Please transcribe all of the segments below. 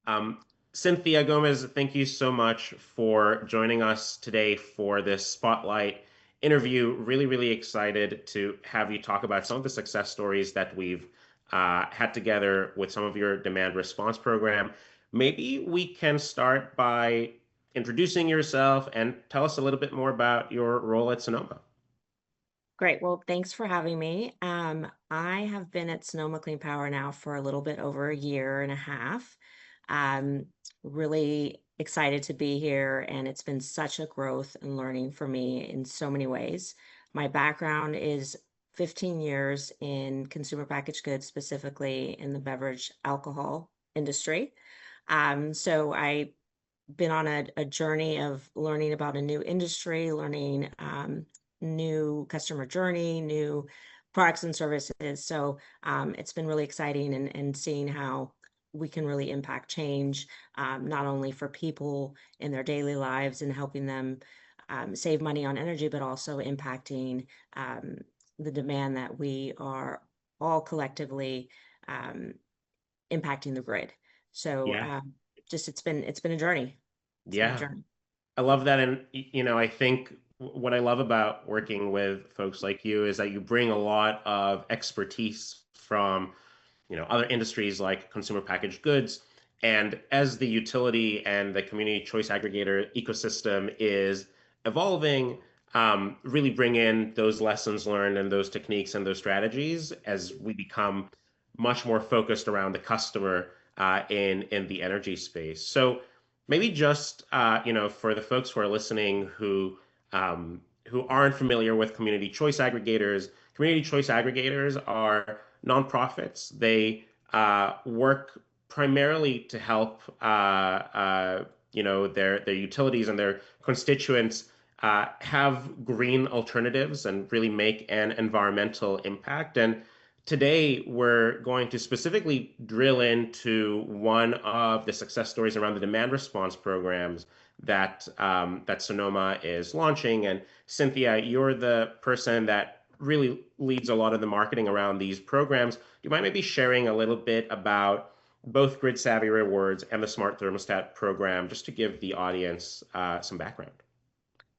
Um, Cynthia Gomez, thank you so much for joining us today for this spotlight interview. Really, really excited to have you talk about some of the success stories that we've had together with some of your demand response program. Maybe we can start by introducing yourself and tell us a little bit more about your role at Sonoma. Great. Well, thanks for having me. I have been at Sonoma Clean Power now for a little bit over a year and a half. Um, really excited to be here, and it's been such a growth and learning for me in so many ways. My background is 15 years in consumer packaged goods, specifically in the beverage alcohol industry. So I been on a journey of learning about a new industry, learning new customer journey, new products and services. So it's been really exciting and seeing how we can really impact change, not only for people in their daily lives and helping them save money on energy, but also impacting um, the demand that we are all collectively um, impacting the grid. So Yeah, just it's been a journey. It's been a yeah. journey. I love that. And, I think what I love about working with folks like you is that you bring a lot of expertise from, other industries like consumer packaged goods. And as the utility and the community choice aggregator ecosystem is evolving, really bring in those lessons learned and those techniques and those strategies as we become much more focused around the customer in the energy space. So maybe just for the folks who are listening who aren't familiar with community choice aggregators are nonprofits. They work primarily to help their utilities and their constituents have green alternatives and really make an environmental impact. And today we're going to specifically drill into one of the success stories around the demand response programs that Sonoma is launching. And Cynthia, you're the person that really leads a lot of the marketing around these programs. Do you mind maybe sharing a little bit about both Grid Savvy Rewards and the Smart Thermostat program, just to give the audience some background?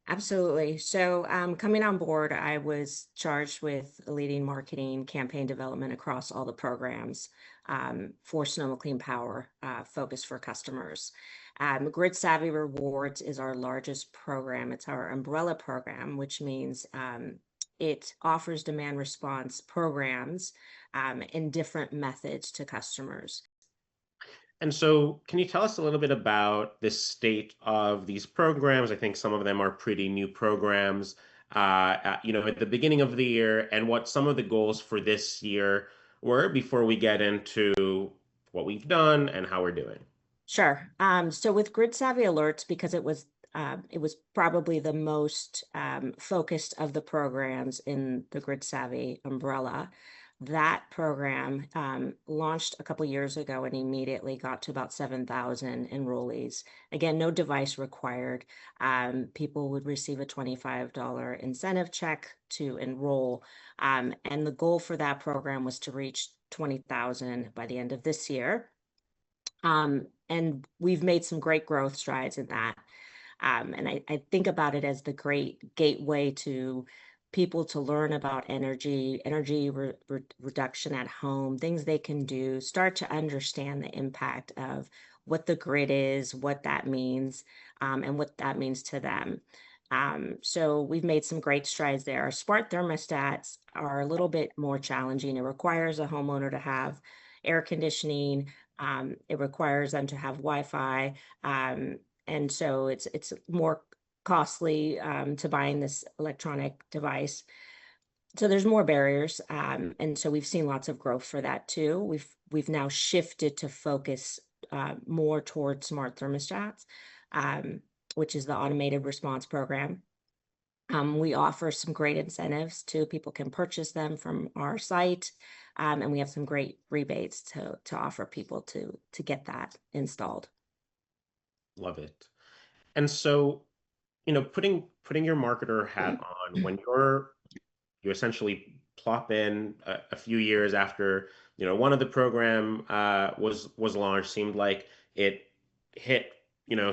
Absolutely. So, coming on board, I was charged with leading marketing campaign development across all the programs for Sonoma Clean Power, focused for customers. Grid Savvy Rewards is our largest program. It's our umbrella program, which means it offers demand response programs in different methods to customers. And so, can you tell us a little bit about the state of these programs? I think some of them are pretty new programs, at the beginning of the year, and what some of the goals for this year were before we get into what we've done and how we're doing. Sure. So with Grid Savvy Alerts, because it was probably the most focused of the programs in the Grid Savvy umbrella. That program launched a couple years ago and immediately got to about 7,000 enrollees. Again, no device required. People would receive a $25 incentive check to enroll. And the goal for that program was to reach 20,000 by the end of this year. And we've made some great growth strides in that. And I think about it as the great gateway to people to learn about reduction at home, things they can do, start to understand the impact of what the grid is, what that means, and what that means to them. So we've made some great strides there. Our smart thermostats are a little bit more challenging. It requires a homeowner to have air conditioning. It requires them to have Wi-Fi. And so it's more costly to buying this electronic device. So there's more barriers. And so we've seen lots of growth for that too. We've now shifted to focus more towards smart thermostats, which is the automated response program. We offer some great incentives too. People can purchase them from our site, and we have some great rebates to offer people to get that installed. Love it. And so, putting your marketer hat on when you essentially plop in a few years after one of the program was launched, seemed like it hit,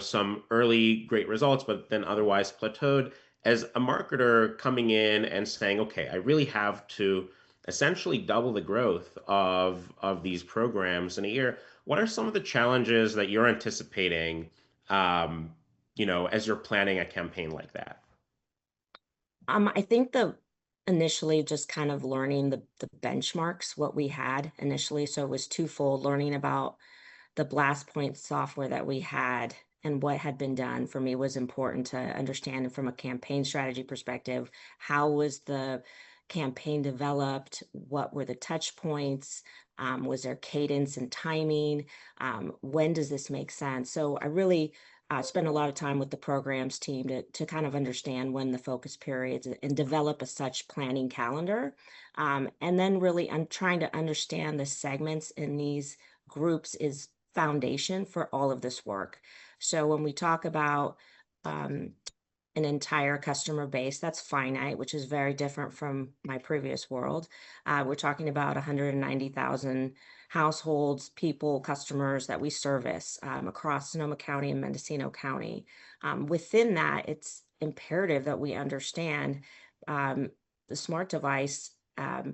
some early great results, but then otherwise plateaued. As a marketer coming in and saying, okay, I really have to essentially double the growth of these programs in a year, what are some of the challenges that you're anticipating, um, as you're planning a campaign like that? I think the initially just kind of learning the benchmarks, what we had initially. So it was twofold, learning about the BlastPoint software that we had and what had been done for me was important to understand from a campaign strategy perspective. How was the campaign developed? What were the touch points? Was there cadence and timing? When does this make sense? So I really spend a lot of time with the programs team to kind of understand when the focus periods and develop a such planning calendar. And then really I'm trying to understand the segments in these groups is foundation for all of this work. So when we talk about um, an entire customer base, that's finite, which is very different from my previous world. We're talking about 190,000 households, people, customers that we service across Sonoma County and Mendocino County. Within that, it's imperative that we understand um, the smart device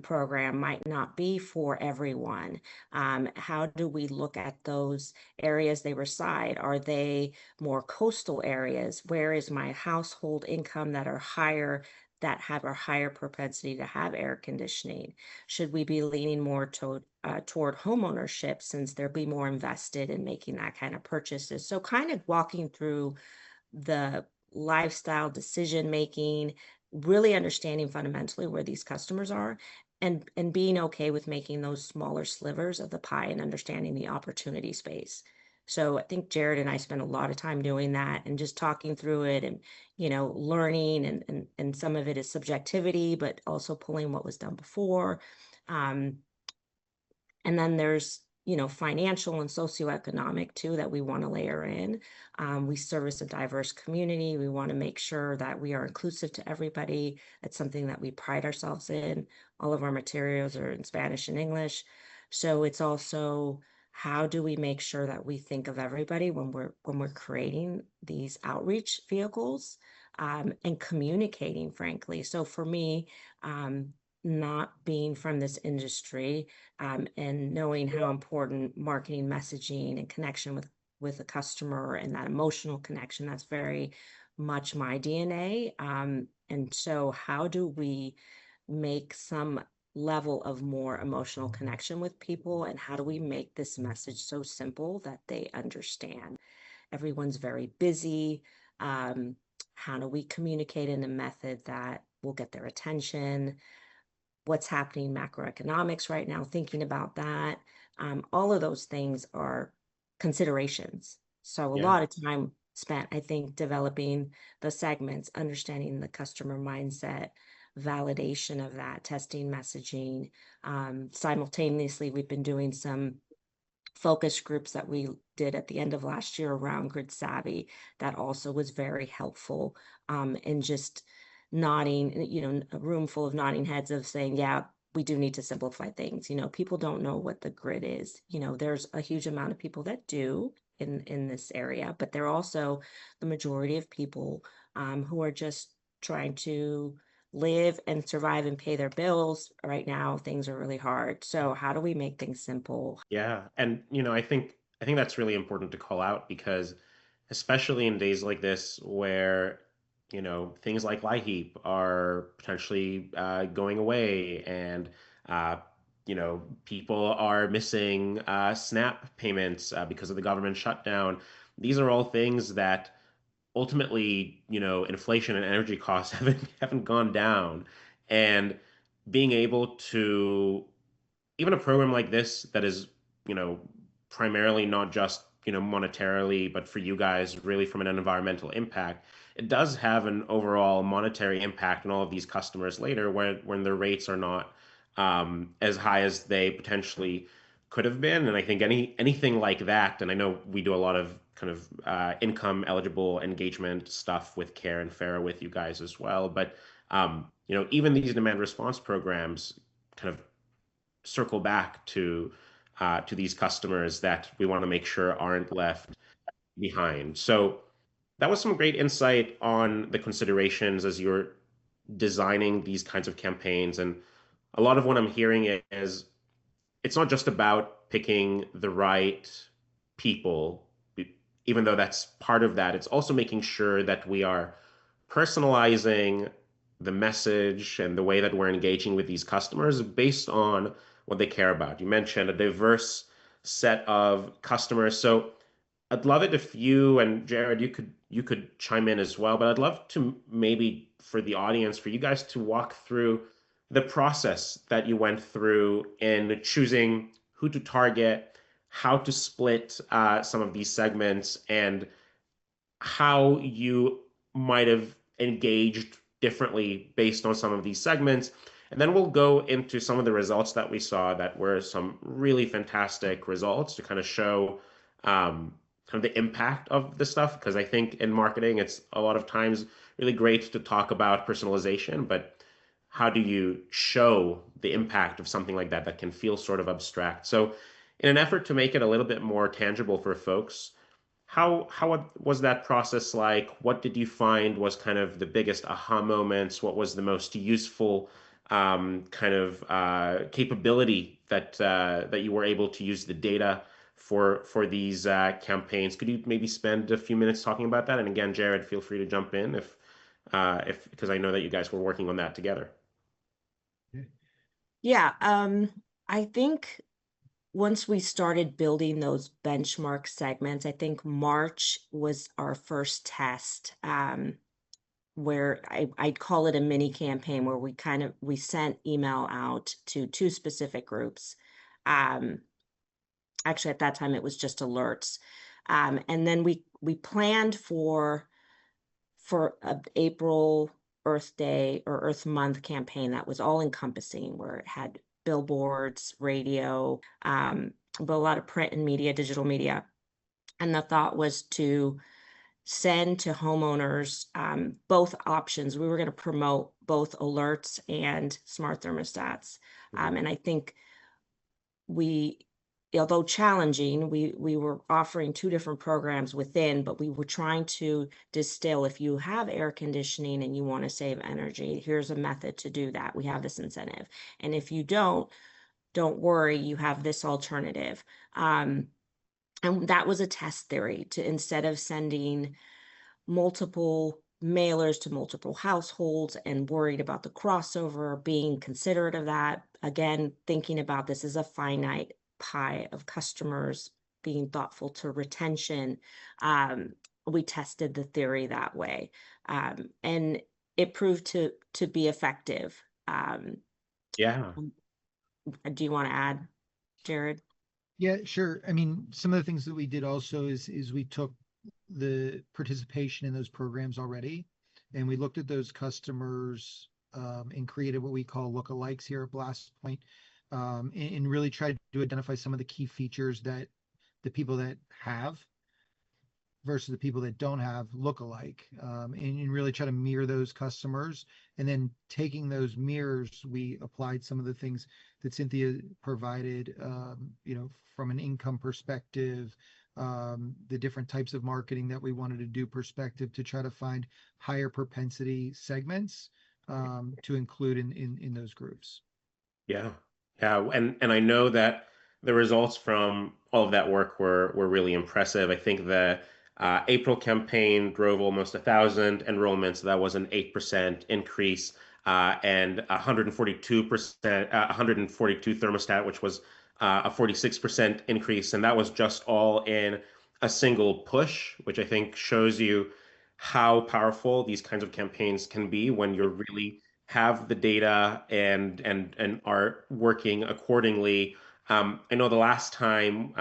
program might not be for everyone. How do we look at those areas they reside? Are they more coastal areas? Where is my household income that are higher, that have a higher propensity to have air conditioning? Should we be leaning more toward home ownership since they'll be more invested in making that kind of purchases? So kind of walking through the lifestyle decision making, really understanding fundamentally where these customers are and being okay with making those smaller slivers of the pie and understanding the opportunity space. So I think Jared and I spent a lot of time doing that and just talking through it and learning and some of it is subjectivity, but also pulling what was done before. Um, and then there's, financial and socioeconomic too that we want to layer in. We service a diverse community. We want to make sure that we are inclusive to everybody. It's something that we pride ourselves in. All of our materials are in Spanish and English. So it's also how do we make sure that we think of everybody when we're creating these outreach vehicles and communicating, frankly. So for me, not being from this industry, and knowing how important marketing messaging and connection with a customer and that emotional connection, that's very much my DNA. And so how do we make some level of more emotional connection with people, and how do we make this message so simple that they understand? Everyone's very busy. um, how do we communicate in a method that will get their attention? What's happening macroeconomics right now, thinking about that. All of those things are considerations. So a Yeah. lot of time spent, I think, developing the segments, understanding the customer mindset, validation of that, testing messaging. Simultaneously, we've been doing some focus groups that we did at the end of last year around grid savvy that also was very helpful in just nodding, a room full of nodding heads of saying, yeah, we do need to simplify things. People don't know what the grid is. There's a huge amount of people that do in this area, but they're also the majority of people who are just trying to live and survive and pay their bills. Right now, things are really hard. So how do we make things simple? Yeah, and I think that's really important to call out because especially in days like this where things like LIHEAP are potentially going away and uh, people are missing SNAP payments because of the government shutdown. These are all things that ultimately, inflation and energy costs haven't gone down, and being able to even a program like this that is, you know, primarily not just, monetarily, but for you guys, really from an environmental impact, it does have an overall monetary impact on all of these customers later when their rates are not as high as they potentially could have been. And I think anything like that, and I know we do a lot of kind of income eligible engagement stuff with Care and Fair with you guys as well, but even these demand response programs kind of circle back to to these customers that we want to make sure aren't left behind. So that was some great insight on the considerations as you're designing these kinds of campaigns. And a lot of what I'm hearing is it's not just about picking the right people, even though that's part of that. It's also making sure that we are personalizing the message and the way that we're engaging with these customers based on what they care about. You mentioned a diverse set of customers. So I'd love it if you and Jared, you could chime in as well, but I'd love to maybe for the audience, for you guys to walk through the process that you went through in choosing who to target, how to split some of these segments, and how you might have engaged differently based on some of these segments. And then we'll go into some of the results that we saw that were some really fantastic results to kind of show kind of the impact of this stuff. Because I think in marketing, it's a lot of times really great to talk about personalization, but how do you show the impact of something like that that can feel sort of abstract? So, in an effort to make it a little bit more tangible for folks, how was that process like? What did you find was kind of the biggest aha moments? What was the most useful kind of capability that you were able to use the data for these campaigns? Could you maybe spend a few minutes talking about that? And again, Jared, feel free to jump in if because I know that you guys were working on that together. Yeah, I think once we started building those benchmark segments, I think March was our first test, where I'd call it a mini campaign where we sent email out to two specific groups. Um, Actually, at that time it was just alerts. And then we planned for a April Earth Day or Earth Month campaign that was all encompassing, where it had billboards, radio, but a lot of print and media, digital media. And the thought was to send to homeowners both options. We were going to promote both alerts and smart thermostats. Mhm. And I think we, although challenging, we were offering two different programs within, but we were trying to distill, if you have air conditioning and you want to save energy, here's a method to do that. We have this incentive. And if you don't worry, you have this alternative. And that was a test theory, to instead of sending multiple mailers to multiple households and worried about the crossover, being considerate of that. Again, thinking about this as a finite pie of customers, being thoughtful to retention. Um, we tested the theory that way, and it proved to be effective. Yeah. Do you want to add, Jared? Yeah, sure. I mean, some of the things that we did also is we took the participation in those programs already, and we looked at those customers and created what we call lookalikes here at BlastPoint, and really tried to identify some of the key features that the people that have versus the people that don't have lookalike, and really try to mirror those customers. And then taking those mirrors, we applied some of the things that Cynthia provided, from an income perspective, the different types of marketing that we wanted to do perspective to try to find higher propensity segments to include in those groups. Yeah. Yeah. And I know that the results from all of that work were really impressive. I think the April campaign drove almost 1,000 enrollments. That was an 8% increase, and 142%, 142 thermostat, which was a 46% increase. And that was just all in a single push, which I think shows you how powerful these kinds of campaigns can be when you're really have the data and are working accordingly. I know the last time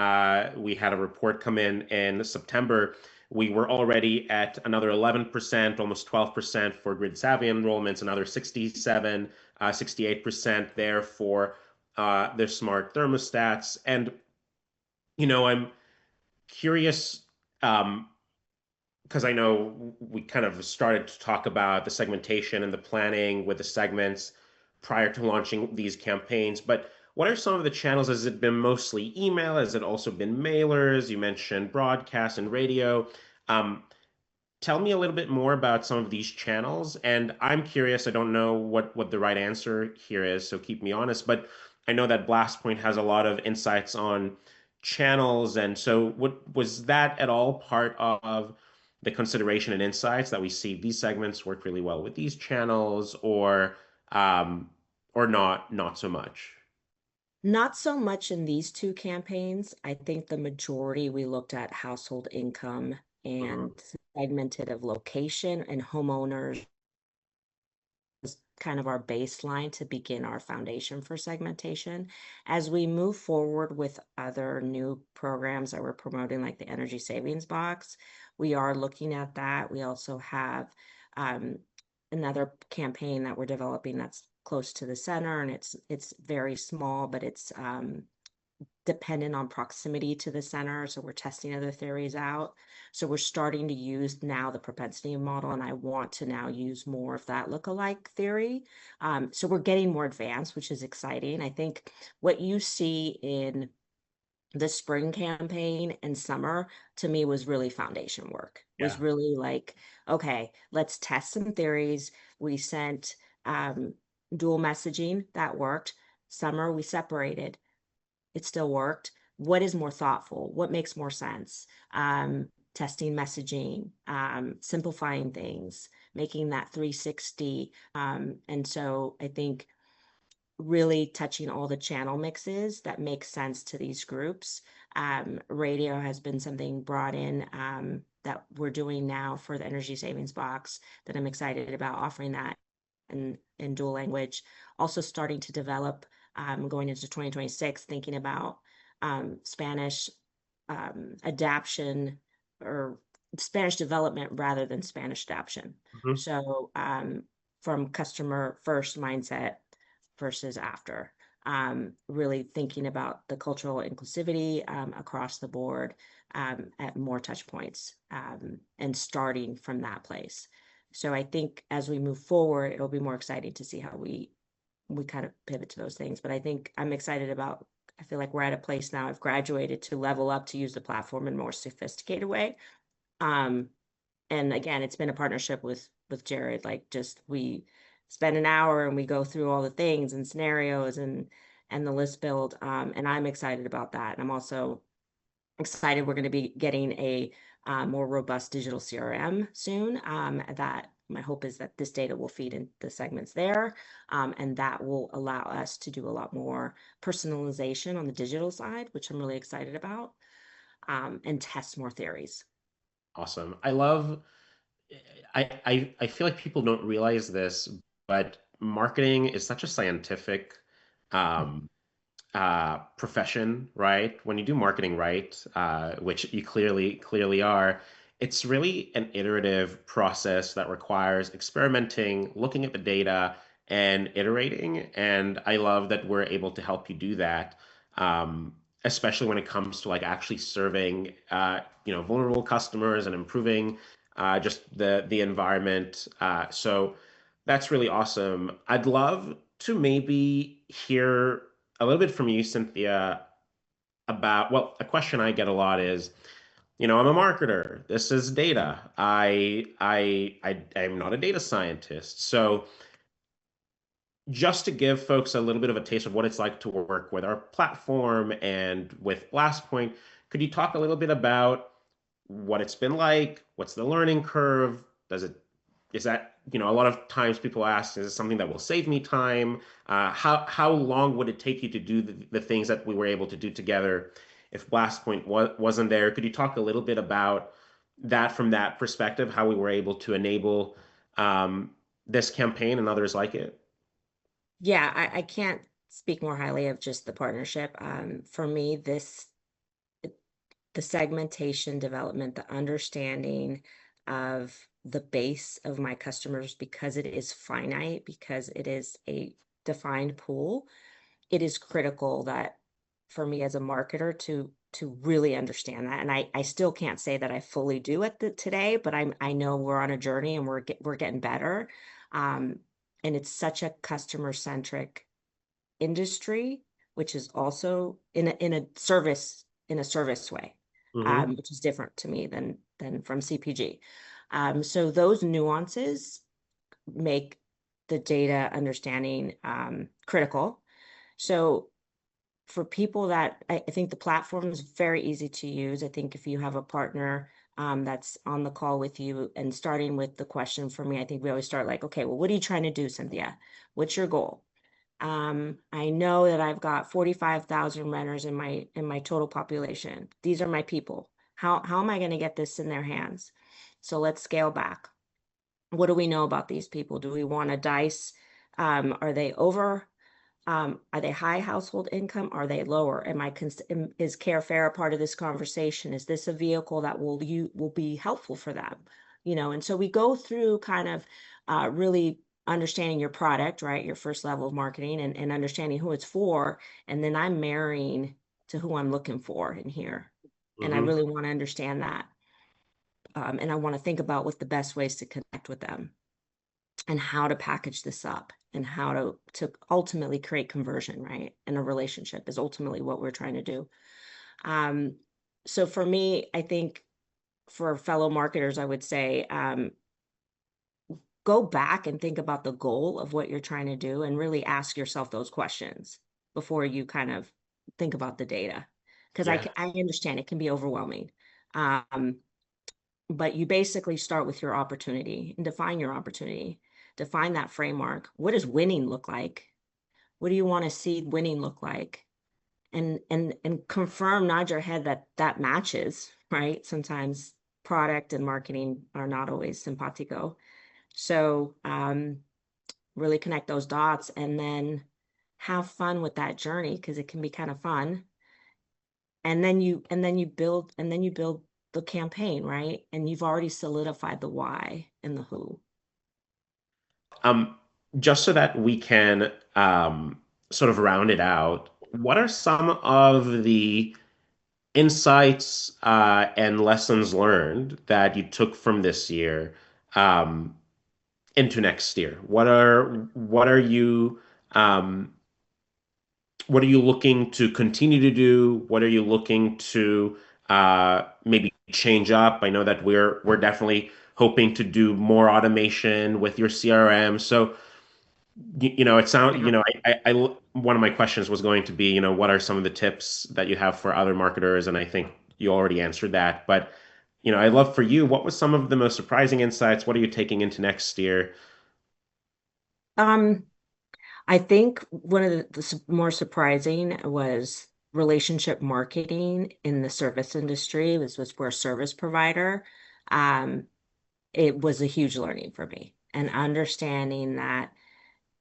we had a report come in September, we were already at another 11%, almost 12% for grid savvy enrollments, another 67, 68% there for their smart thermostats. And, I'm curious. Because I know we kind of started to talk about the segmentation and the planning with the segments prior to launching these campaigns, but what are some of the channels? Has it been mostly email? Has it also been mailers? You mentioned broadcast and radio. Um, Tell me a little bit more about some of these channels. And I'm curious, I don't know what the right answer here is, so keep me honest, but I know that BlastPoint has a lot of insights on channels. And so what was that at all part of the consideration and insights that we see these segments work really well with these channels, um or not so much? Not so much in these two campaigns. I think the majority we looked at household income Mhm. and segmented of location and homeowners was kind of our baseline to begin our foundation for segmentation. As we move forward with other new programs that we're promoting, like the energy savings box, we are looking at that. We also have um, another campaign that we're developing that's close to the center, and it's very small, but it's dependent on proximity to the center. So we're testing other theories out. So we're starting to use now the propensity model, and I want to now use more of that lookalike theory. So we're getting more advanced, which is exciting. I think what you see in the spring campaign and summer to me was really foundation work, was Yeah. really like, okay, let's test some theories. We sent dual messaging that worked. Summer, we separated, it still worked. What is more thoughtful? What makes more sense? Testing messaging, simplifying things, making that 360. And so I think really touching all the channel mixes that make sense to these groups. Radio has been something brought in that we're doing now for the energy savings box that I'm excited about offering that in dual language. Also starting to develop going into 2026, thinking about Spanish adaption or Spanish development rather than Spanish adaption. Mhm. So from customer first mindset versus after. Really thinking about the cultural inclusivity across the board at more touch points and starting from that place. So I think as we move forward, it'll be more exciting to see how we kind of pivot to those things. But I think I'm excited about, I feel like we're at a place now, I've graduated to level up to use the platform in a more sophisticated way. Um, and again, it's been a partnership with Jared. Like just we spend an hour and we go through all the things and scenarios and the list build. And I'm excited about that. And I'm also excited we're going to be getting a more robust digital CRM soon. That my hope is that this data will feed in the segments there, and that will allow us to do a lot more personalization on the digital side, which I'm really excited about, and test more theories. Awesome. I feel like people don't realize this, but marketing is such a scientific um, profession, right? When you do marketing right, which you clearly are, it's really an iterative process that requires experimenting, looking at the data, and iterating. And I love that we're able to help you do that, especially when it comes to like actually serving, vulnerable customers and improving just the environment. So that's really awesome. I'd love to maybe hear a little bit from you, Cynthia, about, well, a question I get a lot is, I'm a marketer. This is data. I'm not a data scientist. So just to give folks a little bit of a taste of what it's like to work with our platform and with BlastPoint, could you talk a little bit about what it's been like? What's the learning curve? Is that, a lot of times people ask, is it something that will save me time? How long would it take you to do the things that we were able to do together if BlastPoint wasn't there? Could you talk a little bit about that from that perspective, how we were able to enable um, this campaign and others like it? Yeah, I can't speak more highly of just the partnership. For me, the segmentation development, the understanding of the base of my customers, because it is finite, because it is a defined pool, it is critical that for me as a marketer to really understand that. And I still can't say that I fully do it today, but I know we're on a journey and we're getting better. Um, and it's such a customer centric industry which is also in a service way, Mm-hmm. which is different to me than from CPG. So those nuances make the data understanding critical. So for people that I think the platform is very easy to use. I think if you have a partner that's on the call with you and starting with the question for me, I think we always start like, okay, well, what are you trying to do, Cynthia? What's your goal? I know that I've got 45,000 renters in my total population. These are my people. How am I going to get this in their hands? So let's scale back. What do we know about these people? Do we want to dice? Are they over? Are they high household income? Are they lower? Is Care Fair a part of this conversation? Is this a vehicle that will be helpful for them? And so we go through kind of really understanding your product, right? Your first level of marketing and understanding who it's for. And then I'm marrying to who I'm looking for in here. And I Mm-hmm. really want to understand that. And I want to think about what the best ways to connect with them and how to package this up and how to ultimately create conversion, right? In a relationship is ultimately what we're trying to do. Um, so for me, I think for fellow marketers, I would say go back and think about the goal of what you're trying to do and really ask yourself those questions before you kind of think about the data. Because Yeah. I understand it can be overwhelming. Um, but you basically start with your opportunity and define your opportunity, define that framework. What does winning look like? What do you want to see winning look like? And confirm, nod your head that that matches, right? Sometimes product and marketing are not always simpatico. So really connect those dots and then have fun with that journey because it can be kind of fun. And then you build the campaign, right? And you've already solidified the why and the who. Um, just so that we can sort of round it out, what are some of the insights and lessons learned that you took from this year um, into next year? Um, what are you looking to continue to do? What are you looking to maybe change up? I know that we're definitely hoping to do more automation with your CRM. So it sounds, one of my questions was going to be, what are some of the tips that you have for other marketers? And I think you already answered that. But, I'd love for you, what was some of the most surprising insights? What are you taking into next year? Um, I think one of the more surprising was relationship marketing in the service industry. This was for a service provider. Um, it was a huge learning for me and understanding that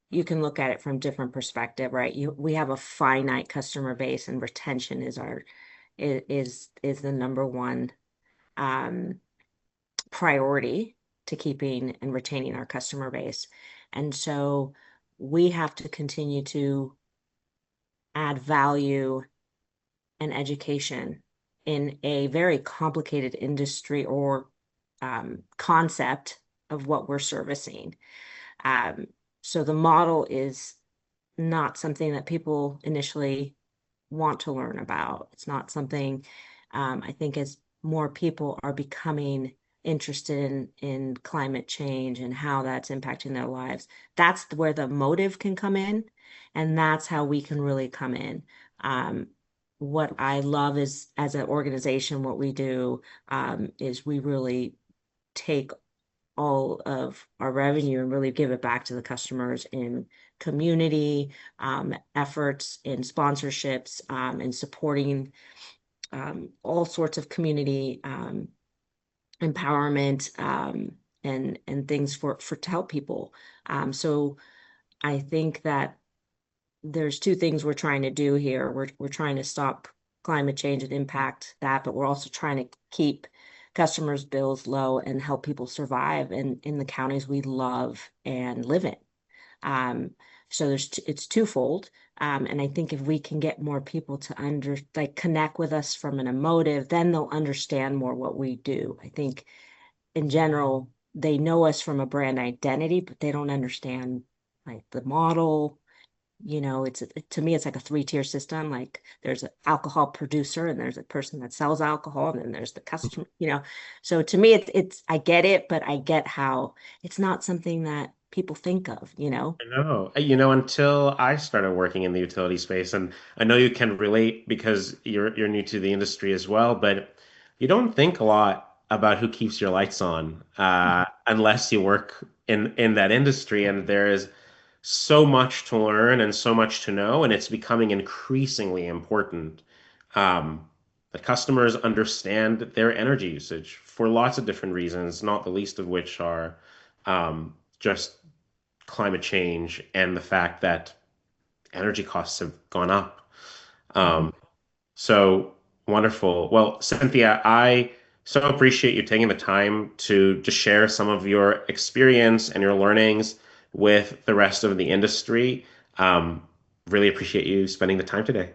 you can look at it from different perspective, right? We have a finite customer base and retention is the number one um, priority to keeping and retaining our customer base. And so we have to continue to add value and education in a very complicated industry or concept of what we're servicing. Um, so the model is not something that people initially want to learn about. It's not something I think as more people are becoming interested in climate change and how that's impacting their lives, that's where the motive can come in, and that's how we can really come in. What I love is as an organization, what we do is we really take all of our revenue and really give it back to the customers in community efforts, in sponsorships, in supporting all sorts of community empowerment and things for to help people. So I think that there's two things we're trying to do here. We're trying to stop climate change and impact that, but we're also trying to keep customers' bills low and help people survive in the counties we love and live in. Um, so it's twofold. And I think if we can get more people to connect with us from an emotive, then they'll understand more what we do. I think in general, they know us from a brand identity, but they don't understand like the model, to me, it's like a three-tier system. Like there's an alcohol producer and there's a person that sells alcohol and then there's the customer, So to me, I get it, but I get how it's not something that people think of. I know. Until I started working in the utility space, and I know you can relate because you're new to the industry as well, but you don't think a lot about who keeps your lights on unless you work in that industry, and there is so much to learn and so much to know, and it's becoming increasingly important that customers understand their energy usage for lots of different reasons, not the least of which are just climate change and the fact that energy costs have gone up. Mhm. Um, so wonderful. Well, Cynthia, I so appreciate you taking the time to just share some of your experience and your learnings with the rest of the industry. Um, really appreciate you spending the time today.